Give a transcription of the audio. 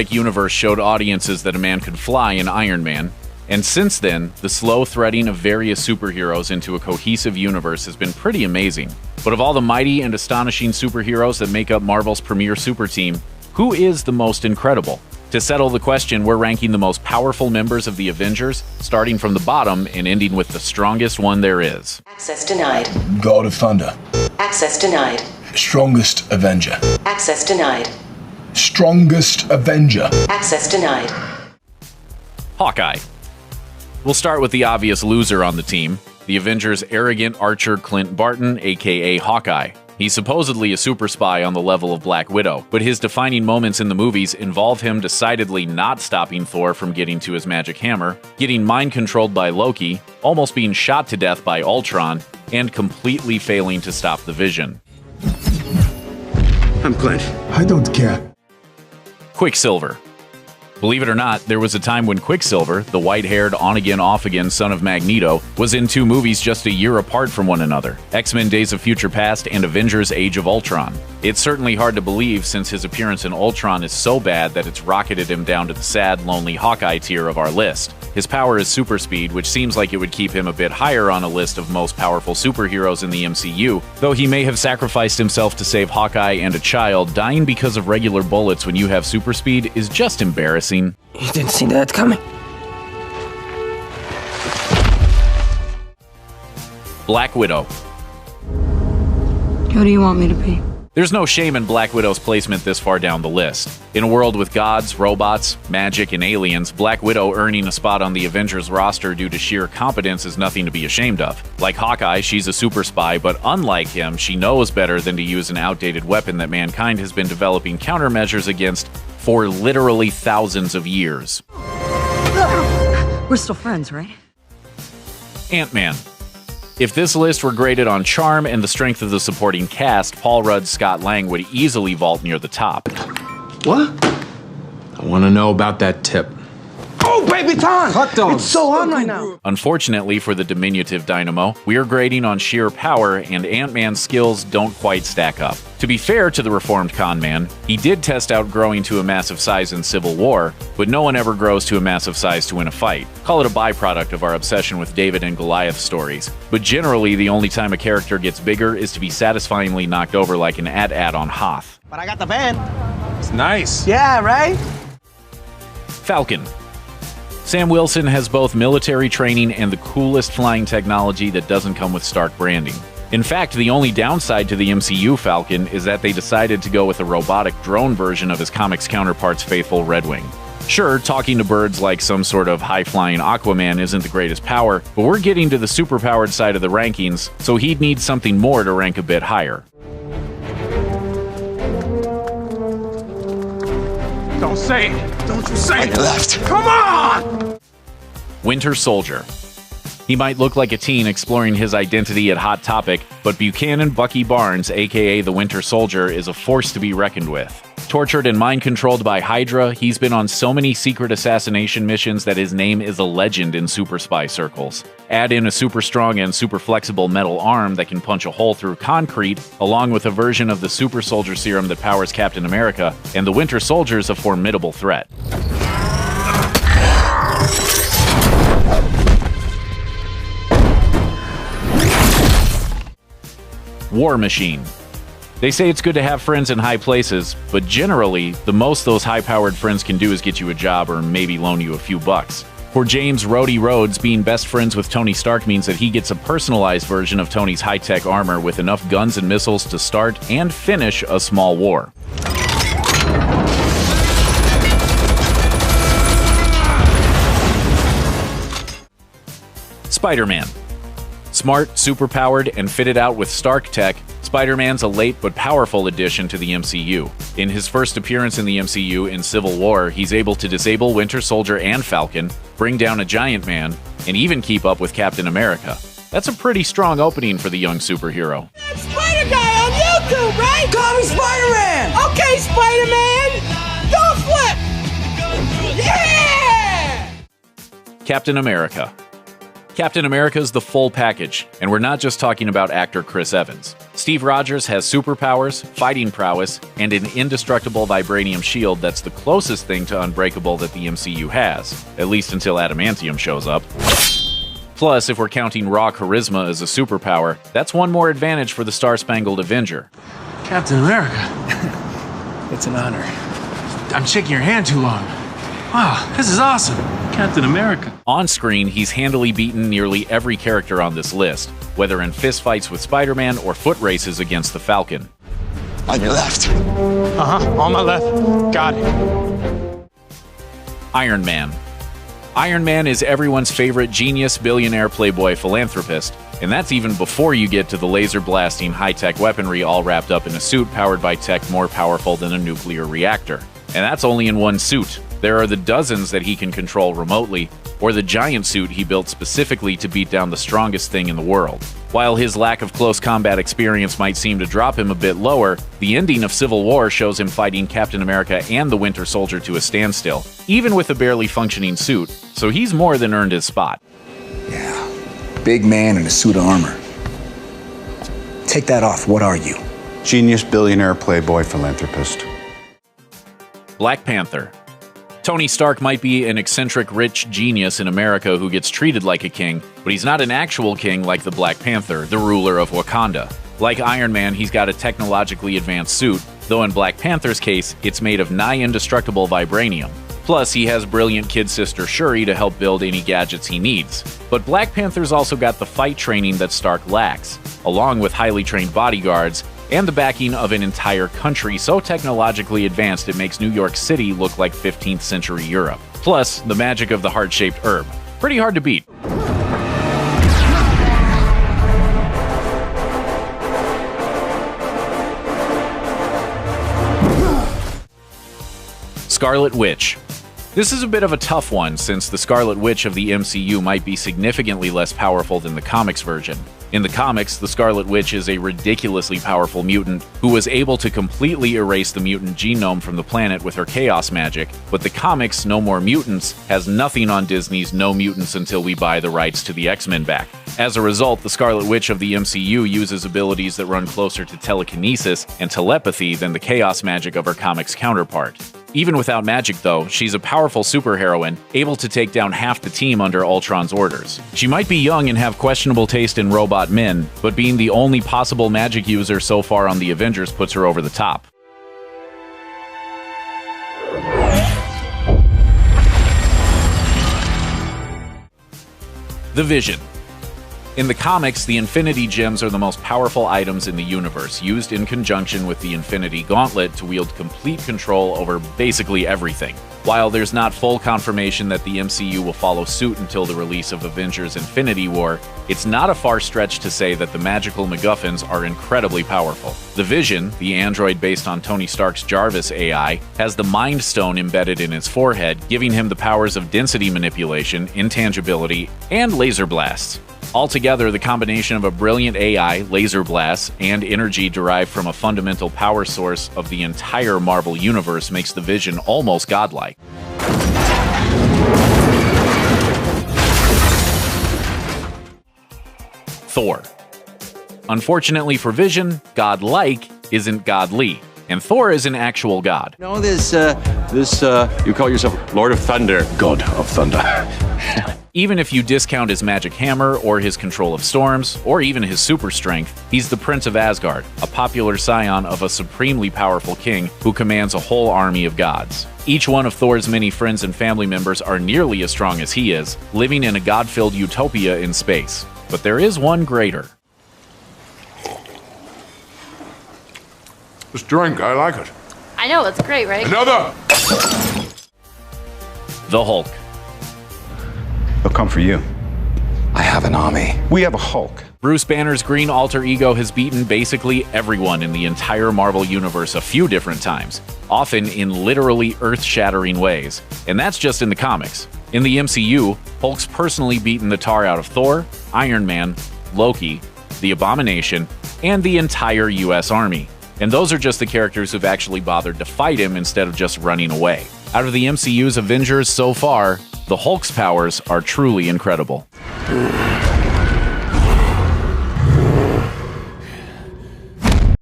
universe showed audiences that a man could fly in Iron Man, and since then, the slow threading of various superheroes into a cohesive universe has been pretty amazing. But of all the mighty and astonishing superheroes that make up Marvel's premier super team, who is the most incredible? To settle the question, we're ranking the most powerful members of the Avengers, starting from the bottom and ending with the strongest one there is. Access denied. God of Thunder. Access denied. Strongest Avenger. Access denied. Strongest Avenger. Access denied. Hawkeye. We'll start with the obvious loser on the team, the Avengers' arrogant archer Clint Barton, aka Hawkeye. He's supposedly a super spy on the level of Black Widow, but his defining moments in the movies involve him decidedly not stopping Thor from getting to his magic hammer, getting mind-controlled by Loki, almost being shot to death by Ultron, and completely failing to stop the Vision. I'm Clint. I don't care. Quicksilver. Believe it or not, there was a time when Quicksilver, the white-haired, on-again, off-again son of Magneto, was in two movies just a year apart from one another, X-Men Days of Future Past and Avengers Age of Ultron. It's certainly hard to believe since his appearance in Ultron is so bad that it's rocketed him down to the sad, lonely Hawkeye tier of our list. His power is super speed, which seems like it would keep him a bit higher on a list of most powerful superheroes in the MCU, though he may have sacrificed himself to save Hawkeye and a child. Dying because of regular bullets when you have super speed is just embarrassing. You didn't see that coming. Black Widow. Who do you want me to be? There's no shame in Black Widow's placement this far down the list. In a world with gods, robots, magic, and aliens, Black Widow earning a spot on the Avengers roster due to sheer competence is nothing to be ashamed of. Like Hawkeye, she's a super spy, but unlike him, she knows better than to use an outdated weapon that mankind has been developing countermeasures against for literally thousands of years. We're still friends, right? Ant-Man. If this list were graded on charm and the strength of the supporting cast, Paul Rudd's Scott Lang would easily vault near the top. What? I want to know about that tip. Oh, baby time! Hot dogs! It's so on right now! Unfortunately for the diminutive Dynamo, we are grading on sheer power, and Ant-Man's skills don't quite stack up. To be fair to the reformed con man, he did test out growing to a massive size in Civil War, but no one ever grows to a massive size to win a fight. Call it a byproduct of our obsession with David and Goliath stories. But generally, the only time a character gets bigger is to be satisfyingly knocked over like an AT-AT on Hoth. But I got the van. It's nice. Yeah, right? Falcon. Sam Wilson has both military training and the coolest flying technology that doesn't come with Stark branding. In fact, the only downside to the MCU Falcon is that they decided to go with a robotic drone version of his comics counterpart's faithful Red Wing. Sure, talking to birds like some sort of high-flying Aquaman isn't the greatest power, but we're getting to the superpowered side of the rankings, so he'd need something more to rank a bit higher. Don't say it. Don't you say it. Left. Come on! Winter Soldier. He might look like a teen exploring his identity at Hot Topic, but Buchanan Bucky Barnes, aka the Winter Soldier, is a force to be reckoned with. Tortured and mind-controlled by Hydra, he's been on so many secret assassination missions that his name is a legend in super spy circles. Add in a super strong and super flexible metal arm that can punch a hole through concrete, along with a version of the super soldier serum that powers Captain America, and the Winter Soldier's a formidable threat. War Machine. They say it's good to have friends in high places, but generally, the most those high-powered friends can do is get you a job or maybe loan you a few bucks. For James Rhodey Rhodes, being best friends with Tony Stark means that he gets a personalized version of Tony's high-tech armor with enough guns and missiles to start and finish a small war. Spider-Man. Smart, superpowered, and fitted out with Stark tech, Spider-Man's a late but powerful addition to the MCU. In his first appearance in the MCU in Civil War, he's able to disable Winter Soldier and Falcon, bring down a Giant Man, and even keep up with Captain America. That's a pretty strong opening for the young superhero. That's Spider Guy on YouTube, right? Call me Spider-Man! Okay, Spider-Man! Don't flip! Yeah! Captain America. Captain America's the full package, and we're not just talking about actor Chris Evans. Steve Rogers has superpowers, fighting prowess, and an indestructible vibranium shield that's the closest thing to unbreakable that the MCU has, at least until adamantium shows up. Plus, if we're counting raw charisma as a superpower, that's one more advantage for the Star-Spangled Avenger. Captain America. It's an honor. I'm shaking your hand too long. Wow, this is awesome. Captain America. On screen, he's handily beaten nearly every character on this list, whether in fistfights with Spider-Man or foot races against the Falcon. On your left. On my left. Got it. Iron Man. Iron Man is everyone's favorite genius, billionaire, playboy, philanthropist, and that's even before you get to the laser-blasting high-tech weaponry all wrapped up in a suit powered by tech more powerful than a nuclear reactor. And that's only in one suit. There are the dozens that he can control remotely, or the giant suit he built specifically to beat down the strongest thing in the world. While his lack of close combat experience might seem to drop him a bit lower, the ending of Civil War shows him fighting Captain America and the Winter Soldier to a standstill, even with a barely functioning suit, so he's more than earned his spot. Yeah, big man in a suit of armor. Take that off, what are you? Genius, billionaire, playboy, philanthropist. Black Panther. Tony Stark might be an eccentric rich genius in America who gets treated like a king, but he's not an actual king like the Black Panther, the ruler of Wakanda. Like Iron Man, he's got a technologically advanced suit, though in Black Panther's case, it's made of nigh-indestructible vibranium. Plus, he has brilliant kid sister Shuri to help build any gadgets he needs. But Black Panther's also got the fight training that Stark lacks, along with highly trained bodyguards, and the backing of an entire country so technologically advanced it makes New York City look like 15th century Europe. Plus, the magic of the heart-shaped herb. Pretty hard to beat. Scarlet Witch. This is a bit of a tough one, since the Scarlet Witch of the MCU might be significantly less powerful than the comics version. In the comics, the Scarlet Witch is a ridiculously powerful mutant who was able to completely erase the mutant genome from the planet with her chaos magic, but the comics No More Mutants has nothing on Disney's No Mutants Until We Buy the rights to the X-Men back. As a result, the Scarlet Witch of the MCU uses abilities that run closer to telekinesis and telepathy than the chaos magic of her comics counterpart. Even without magic, though, she's a powerful superheroine, able to take down half the team under Ultron's orders. She might be young and have questionable taste in robot men, but being the only possible magic user so far on the Avengers puts her over the top. The Vision. In the comics, the Infinity Gems are the most powerful items in the universe, used in conjunction with the Infinity Gauntlet to wield complete control over basically everything. While there's not full confirmation that the MCU will follow suit until the release of Avengers Infinity War, it's not a far stretch to say that the magical MacGuffins are incredibly powerful. The Vision, the android based on Tony Stark's Jarvis AI, has the Mind Stone embedded in his forehead, giving him the powers of density manipulation, intangibility, and laser blasts. Altogether, the combination of a brilliant AI, laser blasts, and energy derived from a fundamental power source of the entire Marvel Universe makes the Vision almost godlike. Thor. Unfortunately for Vision, godlike isn't godly, and Thor is an actual god. You know, you call yourself Lord of Thunder. God of Thunder. Even if you discount his magic hammer, or his control of storms, or even his super strength, he's the Prince of Asgard, a popular scion of a supremely powerful king who commands a whole army of gods. Each one of Thor's many friends and family members are nearly as strong as he is, living in a god-filled utopia in space. But there is one greater. This drink, I like it. I know, it's great, right? Another! The Hulk. They'll come for you. I have an army. We have a Hulk. Bruce Banner's green alter ego has beaten basically everyone in the entire Marvel Universe a few different times, often in literally earth-shattering ways. And that's just in the comics. In the MCU, Hulk's personally beaten the tar out of Thor, Iron Man, Loki, the Abomination, and the entire US Army. And those are just the characters who've actually bothered to fight him instead of just running away. Out of the MCU's Avengers so far, the Hulk's powers are truly incredible.